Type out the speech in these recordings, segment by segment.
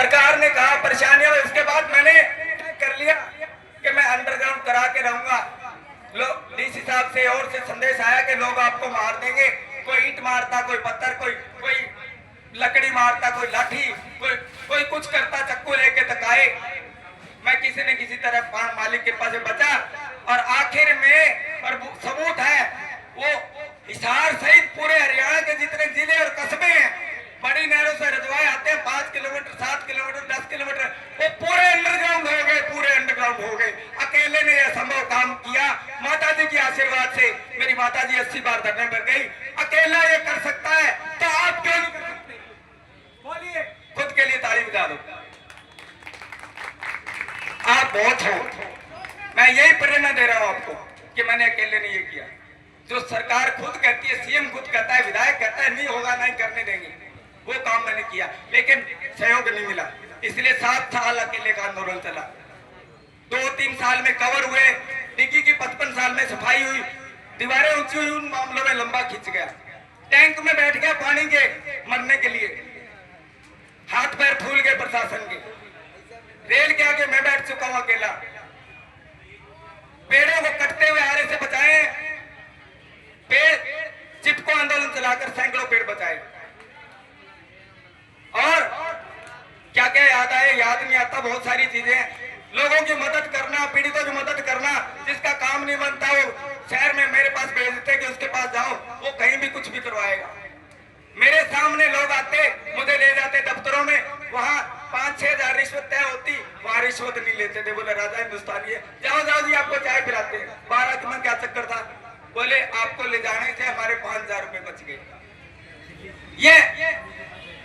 सरकार ने कहा परेशानियां, उसके बाद मैंने कर लिया कि मैं अंडरग्राउंड करा के रहूंगा। लोग डीसी साहब से और से संदेश आया कि लोग आपको मार देंगे, कोई ईंट मारता, कोई पत्थर, कोई लकड़ी मारता, कोई लाठी, कोई कुछ करता, चक्कू लेके तकाए। मैं किसी न किसी तरह मालिक के पास बचा और आखिर में और सबूत है वो हिसार सहित पूरे हरियाणा के जितने जिले और कस्बे हैं, बड़ी नहरों से रजवाए आते हैं, 5 किलोमीटर, 7 किलोमीटर, 10 किलोमीटर, वो पूरे अंडरग्राउंड हो गए, पूरे अंडरग्राउंड हो गए। अकेले ने यह संभव काम किया। माता जी के आशीर्वाद से मेरी माता जी 80 बार धरने पर गई। अकेला ये कर सकता है तो आप क्यों नहीं कर सकते? बोलिए, खुद के लिए ताली बजा दो। आप बहुत हो। मैं यही प्रेरणा दे रहा हूं आपको कि मैंने अकेले ने ये किया। जो सरकार खुद कहती है, सीएम खुद कहता है, विधायक कहता है नहीं होगा, नहीं करने देंगे, वो काम मैंने किया, लेकिन सहयोग नहीं मिला। इसलिए 7 साल अकेले का आंदोलन चला। 2-3 साल में कवर हुए, डिग्गी की 55 साल में सफाई हुई, दीवारें ऊंची हुई, उन मामलों में लंबा खिंच गया। टैंक में बैठ गया पानी के मरने के लिए, हाथ पैर फूल गए प्रशासन के। रेल के आगे मैं बैठ चुका हूं अकेला। पेड़ों को कटते हुए आरे से बचाए, पेड़ चिपको आंदोलन चलाकर सैकड़ों पेड़ बचाए। और क्या क्या याद आए, याद नहीं आता, बहुत सारी चीजें। लोगों की मदद करना, पीड़ितों की मदद करना, जिसका काम नहीं बनता वो शहर में मेरे पास भेज देते कि उसके पास जाओ, वो कहीं भी कुछ भी करवाएगा। मेरे सामने लोग आते, मुझे ले जाते दफ्तरों में, वहां 5-6 हजार रिश्वत तय होती, वहां रिश्वत नहीं लेते थे। बोले राजा हिंदुस्तानी है, जाओ जाओ जी आपको चाय पिलाते। 12 में क्या चक्कर था? बोले आपको ले जाने से हमारे 5,000 रुपए बच गए। ये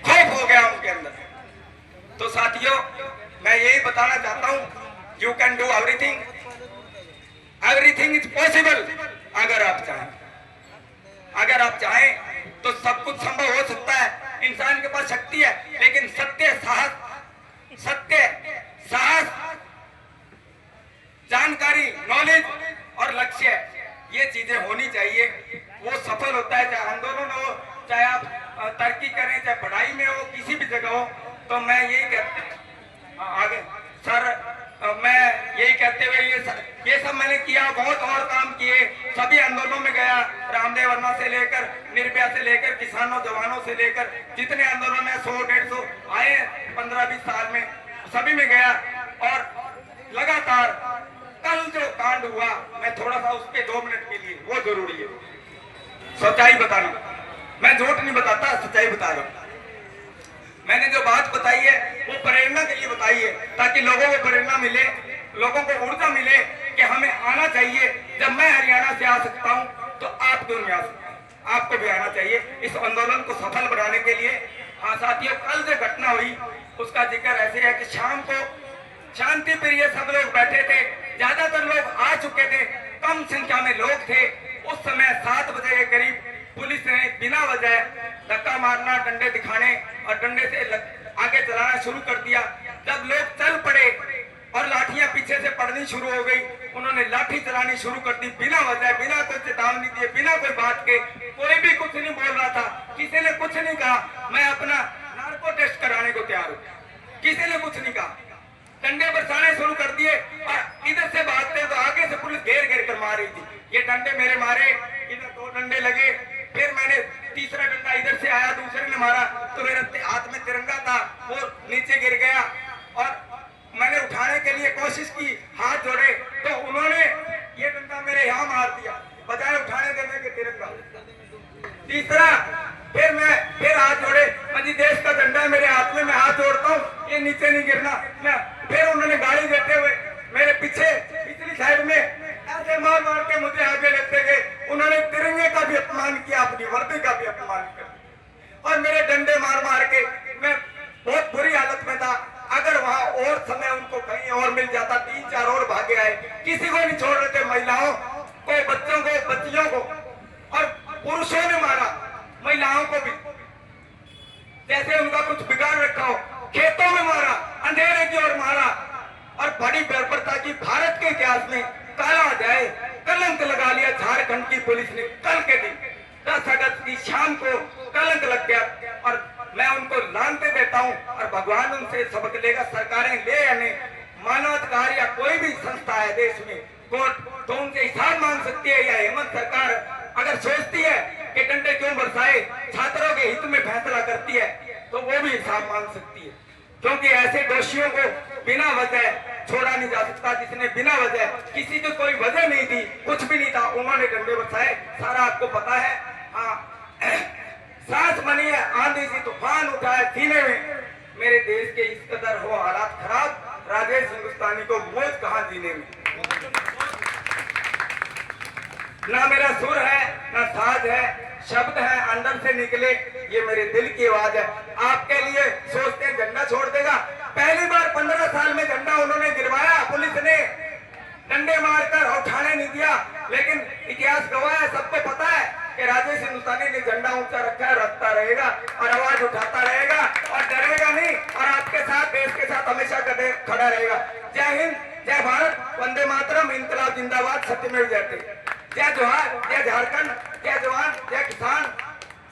खौफ हो गया उनके अंदर। तो साथियों, मैं यही बताना चाहता हूं, you can do everything, everything is possible. अगर आप चाहें, अगर आप चाहें तो सब कुछ संभव हो सकता है। इंसान के पास शक्ति है, लेकिन सत्य, साहस, जानकारी, नॉलेज और लक्ष्य, ये चीजें होनी चाहिए। वो सफल होता है, चाहे आंदोलन हो, चाहे आप तरक्की करें, चाहे पढ़ाई में हो, किसी भी जगह हो। तो मैं यही कहता आगे सर, मैं यही कहते हुए ये सब मैंने किया, बहुत और काम किए, सभी आंदोलनों में गया, रामदेव वर्मा से लेकर, निर्भया से लेकर, किसानों जवानों से लेकर, जितने आंदोलन में 100-150 आए 15-20 साल में, सभी में गया। और लगातार कल जो कांड हुआ, मैं थोड़ा सा उस पे 2 मिनट के लिए, वो जरूरी है, सच्चाई बताना। मैं झूठ नहीं बताता, सच्चाई बता रहा हूं। मैंने जो बात बताई है वो प्रेरणा के लिए बताई है, ताकि लोगों को प्रेरणा मिले, लोगों को ऊर्जा मिले कि हमें आना चाहिए। जब मैं हरियाणा से आ सकता हूं तो आप क्यों नहीं आ सकते? आपको भी आना चाहिए इस आंदोलन को सफल बनाने के लिए। हाँ साथियों, कल जो घटना हुई उसका जिक्र ऐसे है कि शाम को शांति प्रिय सब लोग बैठे थे, ज्यादातर लोग आ चुके थे, कम संख्या में लोग थे। उस समय 7 बजे के करीब पुलिस ने बिना वजह धक्का मारना, डंडे दिखाने और डंडे से आगे चलाना शुरू कर दिया। जब लोग चल पड़े और लाठियां पीछे से पड़नी शुरू हो गई, उन्होंने लाठी चलानी शुरू कर दी बिना वजह, बिना कोई चेतावनी दिए, बिना कोई बात के। कोई भी कुछ नहीं बोल रहा था, किसी ने कुछ नहीं कहा। मैं अपना नार्को टेस्ट कराने को तैयार हूँ, किसी ने कुछ नहीं कहा। डंडे बरसाने शुरू कर दिए और इधर से भागते तो आगे से पुलिस घेर घेर कर मार रही थी। ये डंडे मेरे मारे, इधर 2 डंडे लगे, फिर मैंने तीसरा डंडा इधर से आया, दूसरे ने मारा तो मेरे हाथ में तिरंगा था, वो नीचे गिर गया। और मैंने उठाने के लिए कोशिश की, हाथ जोड़े तो उन्होंने ये डंडा मेरे यहाँ मार दिया, बजाय उठाने देने के तिरंगा। तीसरा फिर हाथ जोड़े, जी देश का झंडा मेरे हाथ में, मैं हाथ जोड़ता हूँ, ये नीचे नहीं गिरना। फिर उन्होंने गाड़ी देते हुए मेरे पीछे पिछली साइड में ऐसे मार मार के मुझे आगे लेते गए। उन्होंने तिरंगे का भी अपमान किया, अपनी वर्दी का भी अपमान किया और मेरे डंडे मार मार के मैं बहुत बुरी हालत में था। अगर वहां और समय उनको कहीं और मिल जाता, 3-4 और भागे आए, किसी को नहीं छोड़ रहे थे, महिलाओं को, बच्चों को, बच्चियों को, और पुरुषों ने मारा महिलाओं को भी, जैसे उनका कुछ बिगाड़ रखा हो। खेतों में मारा, अंधेरे की ओर मारा और बड़ी बर्बरता की भारत के इतिहास में काला अध्याय, कलंक लगा लिया झारखंड की पुलिस ने। कल के दिन 10 अगस्त की शाम को कलंक लग गया और मैं उनको लानते देता हूं और भगवान उनसे सबक लेगा, सरकारें ले या नहीं। मानवाधिकार या कोई भी संस्था है देश में कोर्ट, तो उनसे हिसाब मांग सकती है। या हेमंत सरकार अगर सोचती है कि डंडे क्यों बरसाए, छात्रों के हित में फैसला करती है, तो वो भी हिसाब मांग सकती है। क्योंकि ऐसे दोषियों को बिना वजह छोड़ा नहीं जा सकता, जिसने बिना वजह, किसी की कोई वजह नहीं थी, कुछ भी नहीं था, उन्होंने डंडे बरसाए, सारा आपको पता है। सांस बनी है, आंधी सी तूफान उठा है सीने में, मेरे देश के इस कदर हो हालात खराब, राजेश हिंदुस्तानी को मौत कहां जीने में। ना मेरा सुर है, ना साज है, शब्द है अंदर से निकले, ये मेरे दिल की आवाज है। आपके लिए सोचते हैं झंडा छोड़ देगा, पहली बार 15 साल में झंडा उन्होंने गिरवाया, पुलिस ने डंडे मारकर उठाने नहीं दिया, लेकिन इतिहास गवाह है, सबको पता है कि राजेश हिंदुस्तानी ने झंडा ऊंचा रखा है, रखता रहेगा और आवाज उठाता रहेगा और डरेगा नहीं, और आपके साथ, देश के साथ हमेशा खड़ा रहेगा। जय हिंद, जय भारत, वंदे मातरम, इनकलाब जिंदाबाद, सत्यमेव जयते। जय जोहार, जय झारखंड, जय जवान, जय किसान,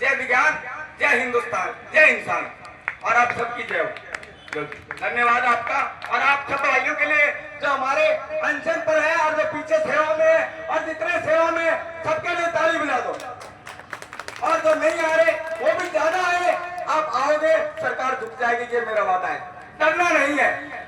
जय विज्ञान, जय हिंदुस्तान, जय इंसान, और आप सबकी जय हो। धन्यवाद आपका, और आप सब भाइयों के लिए जो हमारे अनशन पर है और जो पीछे सेवा में है और जितने सेवा में, सबके लिए ताली बजा दो। और जो नहीं आ रहे वो भी ज्यादा आए, आप आओगे सरकार झुक जाएगी, ये मेरा वादा है, डरना नहीं है।